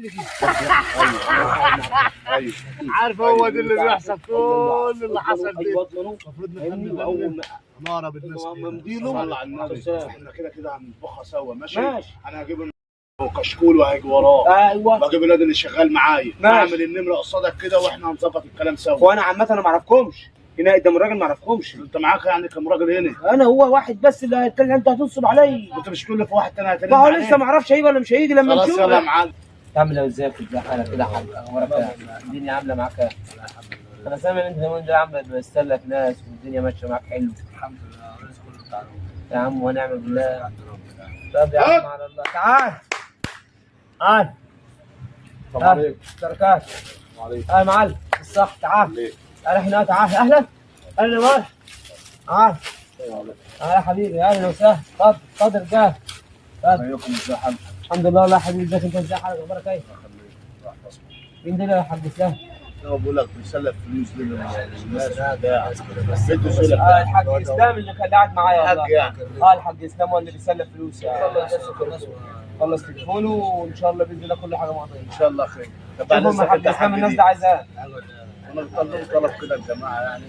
اللي فيه. ايوه عارف هو ده اللي بيحصل، كل اللي حصل دي المفروض نكمل اول نارة بالناس ممديله صلى على النبي. احنا كده هنطبخها سوا. ماشي انا هجيب كشكول وهيجي وراه. ايوه واجيب الواد اللي شغال معايا، ماشي. اعمل النمره قصادك كده واحنا هنظبط الكلام سوا. وانا عامه انا ما اعرفكمش هنا قدام الراجل، ما اعرفكمش. انت معاك يعني كم راجل هنا؟ انا هو واحد بس اللي هيتكلم، انت هتنصب علي. وانت مش تقول لي في واحد تاني هترن ما هو عليه؟ لسه ما اعرفش هيجي ولا مش هيجي لما خلاص نشوف. يلا يا معلم. تعمل ازاي في حالك كده يا حاج؟ اخبارك ايه؟ الدنيا عامله معاك ايه؟ انا سامع ان انت اليومين دول عامله بتستلك ناس والدنيا ماشيه معاك حلو. الحمد لله الرزق كله بتاع ربنا. يا عم ونعم بالله. عند ربنا. طب يا عم على الله. تعال تعال. السلام عليكم. بركات. وعليكم. يا معلم الصح. تعال تعال هنا. تعال اهلا اهلا مرحبا. تعال تعال يا حبيبي. اهلا وسهلا. اتفضل اتفضل رجال. ازيكم ازي حالكم؟ الحمد لله. والله يا حبيبي ازيك انت؟ ازاي حالك؟ اخبارك ايه؟ مين ده يا حاج اسلام؟ انا بقول لك بيسلف فلوس للناس بتاع الحاج اسلام اللي كان قاعد معايا والله. الحاج يعني. الحاج اسلام هو اللي بيسلف فلوس يعني. خلص تليفونه وان شاء الله باذن الله كل حاجه مقضيه. ان شاء الله خير. شوف هم الحاج اسلام الناس دي عايزاه. انا بطلب طلب كده الجماعه يعني.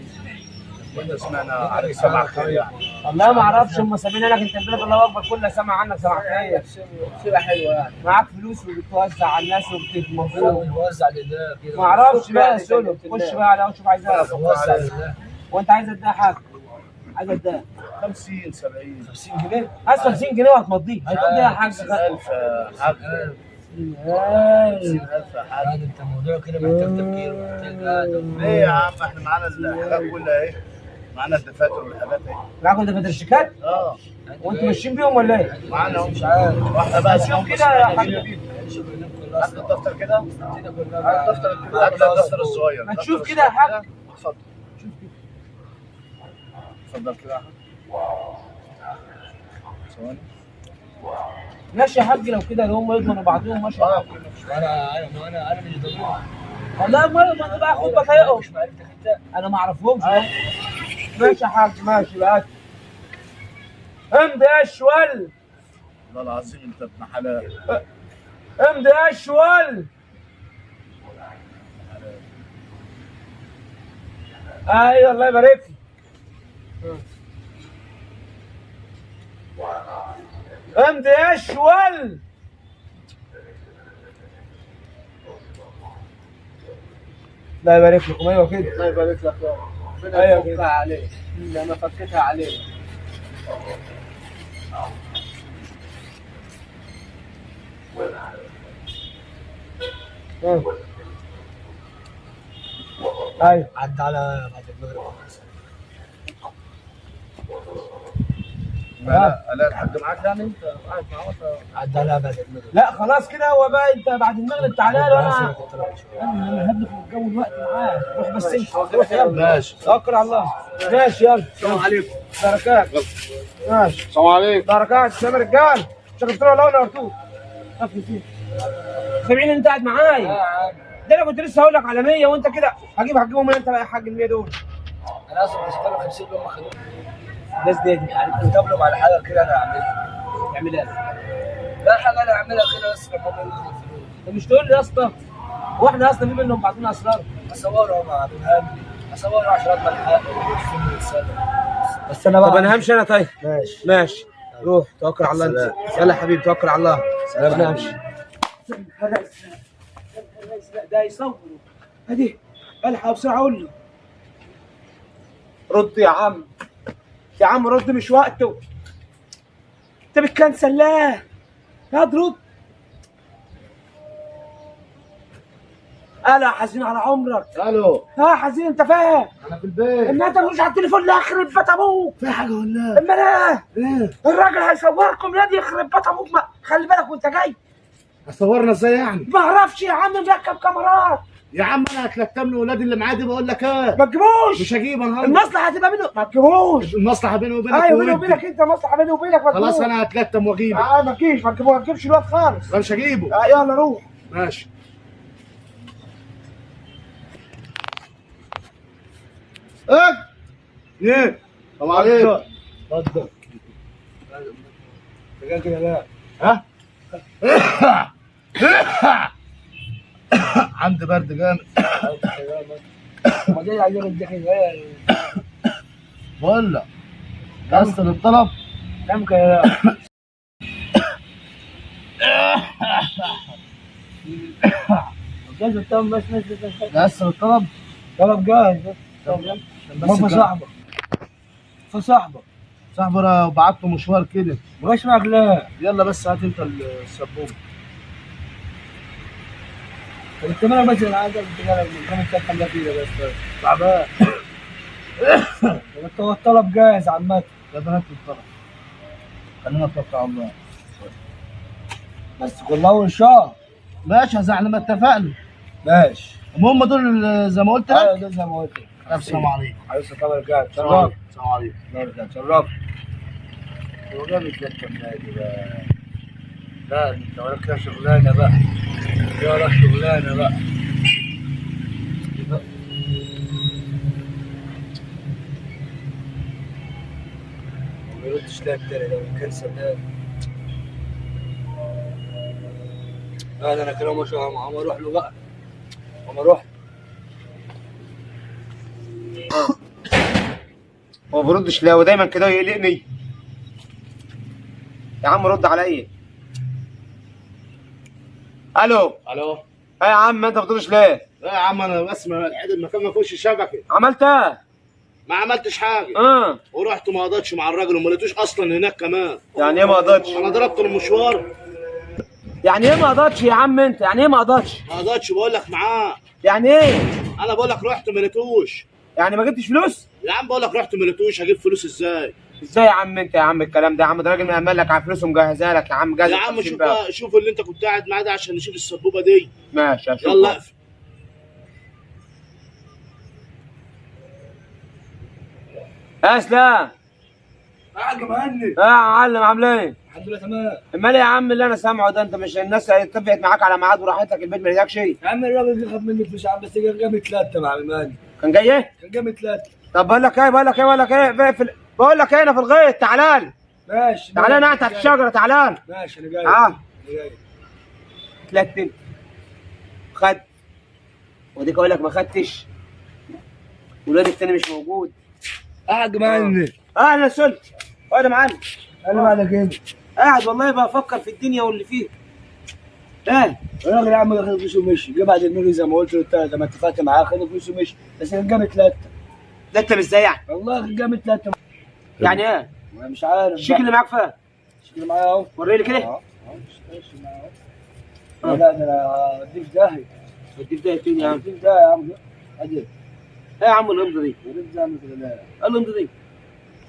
واحنا سمعنا عليك سمع خير يعني. والله ما اعرفش هم سامعين لك انت البلد الله اكبر كلها سامع عنك سمع خير. سيره حلوه يعني. معاك فلوس وبتوزع على الناس وبتتمفروض. بنوزع لله كده. ما اعرفش بقى سولو. خش بقى على شوف عايزاه. بنوزع لله. وانت عايز قد ايه يا حاج؟ عايز قد ايه؟ 50 70 50 جنيه؟ عايز 50 جنيه وهتمضيه. هتقضي ايه يا حاج؟ 50000 حاج. 50000 حاج. هذا انت الموضوع كده محتاج تفكير ومحتاج قعده. ليه يا عم احنا معانا الحاجات كلها اهي. معانا الدفاتر والحاجات اهي. معاكم دفاتر الشيكات؟ اه وانتوا ماشيين بيهم ولا ايه؟ معانا اهو. مش عارف. واحنا بقى شوف كده يا حاج. هات الدفتر كده. هات الدفتر. هات الدفتر الصغير. ما تشوف كده يا حاج. اتفضل. شوف كده. اتفضل كده يا حاج. ثواني. ماشي يا حاج لو كده هم يضمنوا بعضهم ماشي يا حاج. انا مش ضروري. والله ما بقى خد بطايقهم. مش معرفتك انت. انا ما اعرفهمش. ماشي يا حاج ماشي بقى. امضي يا اشول. والله العظيم انت ابن حلال. امضي يا اشول. ايوه الله يبارك لك. امضي يا اشول. الله يبارك لكم. ايوه كده. الله يبارك لك يا ربنا يفكها عليك. انا فكيتها عليك. ايوه عدى على بعد المغرب. لا الحاج معاك يعني انت قاعد معاه. عدى على بعد المغرب. لا خلاص كده هو بقى انت بعد المغرب تعالى له. انا هبلك من الجو الوقت معاه. روح بس انت روح يلا. ماشي. توكل على الله. ماشي يلا. السلام عليكم. بركات. ماشي. السلام عليكم. بركات. سلام يا رجال. شغلت له لو نورتوه. خفي فيه. سامعين انت قاعد معايا. ده انا كنت لسه هقول لك على 100 وانت كده هجيبهم من انت بقى يا حاج ال 100 دول. انا اصلا مش هتكلم 50 يوم ما خدوه. الناس دي يعني تقابلهم على حاجه كده انا اعملها. تعمل ايه؟ لا حاجه انا اعملها كده بس لما هم ياخدوا الفلوس. انت مش تقول لي يا اسطى هو احنا اصلا في بينهم بعضنا اسرار؟ اصوره مع ابو هاني. اصوره عشان اضمن حقه ويرسموا السنه. بس انا بقى. طب انا همشي انا طيب. ماشي. ماشي. روح توكل على الله انت. يلا يا حبيبي توكل على الله. سلام. انا همشي. ده يصوروا. ادي الحق بسرعه قول له. رد يا عم. يا عم رد مش وقته. انت بتكنسل ليه؟ يا رد. انا حزين على عمرك. الو. ها حزين انت فاهم؟ انا في البيت. اما انت مش على التليفون لا يخرب بيت ابوك. في حاجه ولا اما ايه؟ ايه؟ الراجل هيصوركم يا دي يخرب بيت ابوك. خلي بالك وانت جاي. صورنا ازاي يعني؟ ما اعرفش يا عم مركب كاميرات. يا عم انا هتلتم له ولادي اللي معايا دي بقول لك ايه؟ ما تجيبوش. مش هجيب انا. المصلحه هتبقى منه. ما تجيبوش. المصلحه بيني وبينك. ايوه بيني وبينك انت مصلحه بيني وبينك. ما خلاص تجيبوش. انا هتلتم واجيبه. ما تجيش. ما تجيبش الواد خالص. انا مش هجيبه. يلا روح. ماشي. ايه؟ السلام عليكم. اتفضل. رجال كده لا. ها؟ عندي برد جامد. ما جاي عايزين الدخل ايه؟ بقول لك جهزت للطلب. كم كده؟ جاهز التمام بس جهزت للطلب. طلب جاهز بس ما صاحبك فصاحبك صاحبي انا بعت له مشوار كده. مش معك لا يلا بس هات انت السبوبه. انت مالك بس انا عايزك تجرب كم تفهم ده كده بس تعبان. انت الطلب جاهز عامة. يلا هات لي الطلب. خلينا نتوكل على الله. بس كل اول شهر ماشي زي ما اتفقنا. ماشي. المهم دول زي ما قلت لك. ايوه ده زي ما قلت لك. السلام عليكم. عايز الطلب جاهز السلام شرف. عليكم. شرف. هو جاب لك النادي بقى. لا انت وراك لها شغلانه بقى. وراك شغلانه بقى. ما يردش تاني لو الكنسل ده. لا انا كده مش عم اروح له بقى. عم اروح. هو ما بيردش ليه؟ هو دايما كده يقلقني. يا عم رد عليا. الو. الو. ايه يا عم انت ما بتردش ليه؟ لا يا عم انا بسمع الحد المكان ما فيهوش شبكه. عملت ايه؟ ما عملتش حاجه. ورحت ما قضيتش مع الراجل وما لقيتوش اصلا هناك كمان. يعني ايه ما قضيتش؟ انا ضربت المشوار. يعني ايه ما قضيتش يا عم انت؟ يعني ايه ما قضيتش؟ ما قضيتش بقول لك معاه. يعني ايه؟ انا بقول لك رحت ما لقيتوش. يعني ما جبتش فلوس؟ يا عم بقول لك رحت ما لقيتوش هجيب فلوس ازاي؟ ازاي يا عم انت يا عم الكلام ده يا عم؟ ده راجل مأمن لك على فلوس ومجهزها لك يا عم. جاهز يا عم شوف بقى شوف اللي انت كنت قاعد معاه ده عشان نشوف السبوبه دي. ماشي هشوف. يلا اقفل. يا اسلام. قاعد مهني. يا معلم عامل ايه؟ الحمد لله تمام. امال ايه يا عم اللي انا سامعه ده؟ انت مش الناس اتفقت معاك على ميعاد وراحتك البيت ما لقاكش؟ يا عم الراجل اللي خد مني فلوس يا عم بس كان جاب 3 مع ماني. كان جاي ايه؟ كان جاب 3. طب بقول لك ايه بقول لك ايه انا في الغيط تعالى. ماشي. تعالى انا تحت الشجره تعالى. ماشي انا جاي. اه. انا جاي. 3 خد. وديك اقول لك ما خدتش. والواد التاني مش موجود. قاعد مهني. انا سلت. انا معلم. انا بعد كده قاعد والله بفكر في الدنيا واللي فيها. ايه؟ الراجل يا عم خد فلوسه ومشي. جه بعد المغرب زي ما قلت له لما اتفقت معاه خد فلوسه ومشي بس كان جاب 3. ده انت مش ازاي يعني؟ والله كان جاب 3. يعني ايه؟ انا مش عارف. الشيك اللي معاك فين؟ الشيك اللي معايا اهو. وريني كده. ماشي معايا اهو. لا ده انا هديه في داهيه. هديك ده فين يا عم؟ هديه في داهيه يا عم. ادي. ايه يا عم الامضه دي؟ وريت زي ما كده. لا ايه الامضه دي؟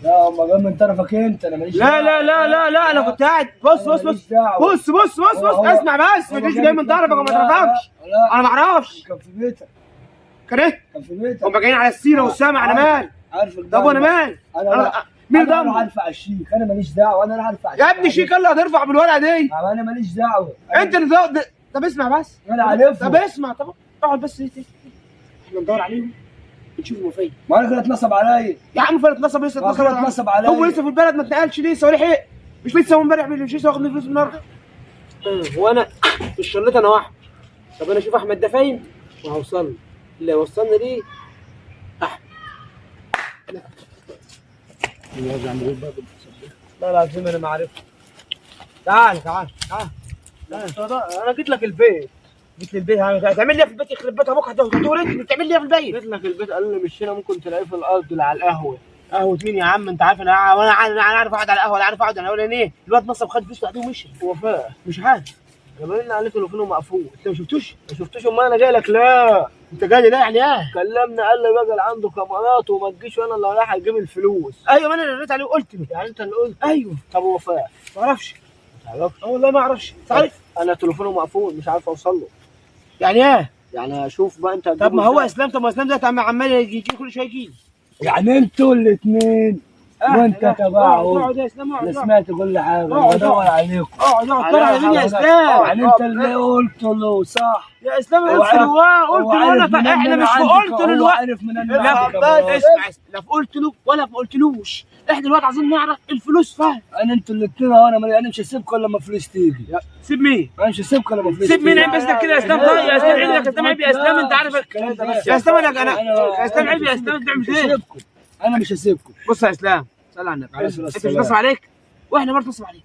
لا هم جاي من طرفك انت. انا ماليش لا لا لا لا لا انا كنت قاعد. بص اسمع بس ما تجيش جاي من طرفك وما تعرفكش. انا ما اعرفش. كان في بيتك. كان ايه؟ كان في بيتك. هم جايين على السيره والسامع. انا مال. عارف طب وانا مال؟ انا مين انا ضمن؟ راح ارفع الشيك. انا ماليش دعوه. انا راح ارفع يا ابني شيك اللي هترفع بالورقه دي. انا ماليش دعوه. انت اللي طب اسمع بس. انا عارفه. طب اسمع. طب اقعد بس. احنا ندور عليهم نشوفهم فين. ما انا كده اتنصب عليا. يا عم فين اتنصب؟ لسه اتنصب عليا. هو لسه في البلد ما اتنقلش لسه ولا حق. مش لسه امبارح مش لسه واخد فلوس النهارده. وانا في الشليط انا واحد. طب انا اشوف احمد ده فين وهوصل له. اللي هيوصلني ليه احمد. لا العظيم انا ما عرفت. تعال انا جيت لك البيت. جيت لي البيت هتعمل لي إيه في البيت؟ يخرب بيت ابوك هتقول انت بتعمل لي ايه في البيت؟ جيت لك البيت قالوا لي مش هنا ممكن تلاقيه في الارض اللي على القهوه. قهوة مين يا عم؟ انت عارف انا عارف اقعد على القهوه ولا عارف اقعد. انا اقول ايه؟ الواد نصب خد فلوس بعدين ومشي. وفاء مش عارف. انا باين لي عليه تليفونه مقفول. انت ما شفتوش؟ ما شفتوش. امال انا جاي لك لا. انت جاي لي ده يعني ايه؟ كلمني قال لي راجل عنده كاميرات وما تجيش وانا اللي رايح اجيب الفلوس. ايوه ما انا رنيت عليه وقلت له. يعني انت اللي قلت. ايوه. طب وفاء ما اعرفش. ما تعرفش؟ والله ما اعرفش. تعرف؟ انا تليفونه مقفول مش عارف اوصل له. يعني ايه؟ يعني اشوف بقى انت. طب ما هو اسلام. طب ما اسلام ده عمال يجي كل شويه يجي. يعني انتوا الاثنين وانت تبعهم. اقعد يا اسلام، انا اقعد سمعت كل حاجه، انا اقعد. بدور عليكم. اقعد اتفرج على مين يا اسلام؟ يعني انت اللي قلت له صح. يا اسلام هو قلت له قلت هو له عارف انا منين احنا أنا مش في عندي قلت له هو الوقت. عارف منين أنا لا عندي بس كمان. اسمع، لا في قلت له ولا في قلتلوش. احنا دلوقتي عايزين نعرف الفلوس فين. انا انتوا الاثنين اهو، انا مش هسيبكم الا لما فلوس تيجي. سيب مين؟ انا مش هسيبكم الا لما فلوس سيب تيجي. مين؟ عيب بس كده يا اسلام. طيب يا اسلام عيب يا اسلام، عيب يا اسلام، انت عارف يا اسلام يا اسلام عيب يا اسلام، انت بتعمل ايه؟ انا مش هسيبكم. بص يا اسلام، صل على النبي. عليه الصلاة انت مش والسلام. نصب عليك واحنا برضه نصب عليك.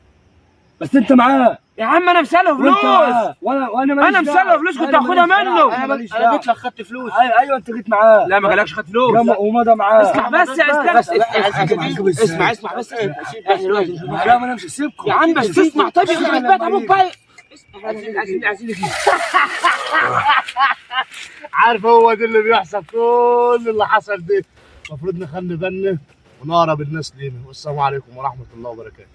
بس انت معاه يا عم انا مساله وانت فلوس. معاه وانا ماليش انا مساله دعوة. فلوس كنت أنا هاخدها ماليش منه. دعوة. أنا جيت لك خدت فلوس. ايوه انت جيت معاه. لا ما جالكش خدت فلوس. ومضى معاه. اسمع بس يا اسلام، بس اسمع بس احنا دلوقتي لا ما انا مش هسيبكم يا عم بس اسمع. طيب يخرب بيت ابوك بقى. عايزين عارف هو ده اللي بيحصل، كل اللي حصل ده المفروض نخلي بالنا ونقرب الناس لينا. والسلام عليكم ورحمه الله وبركاته.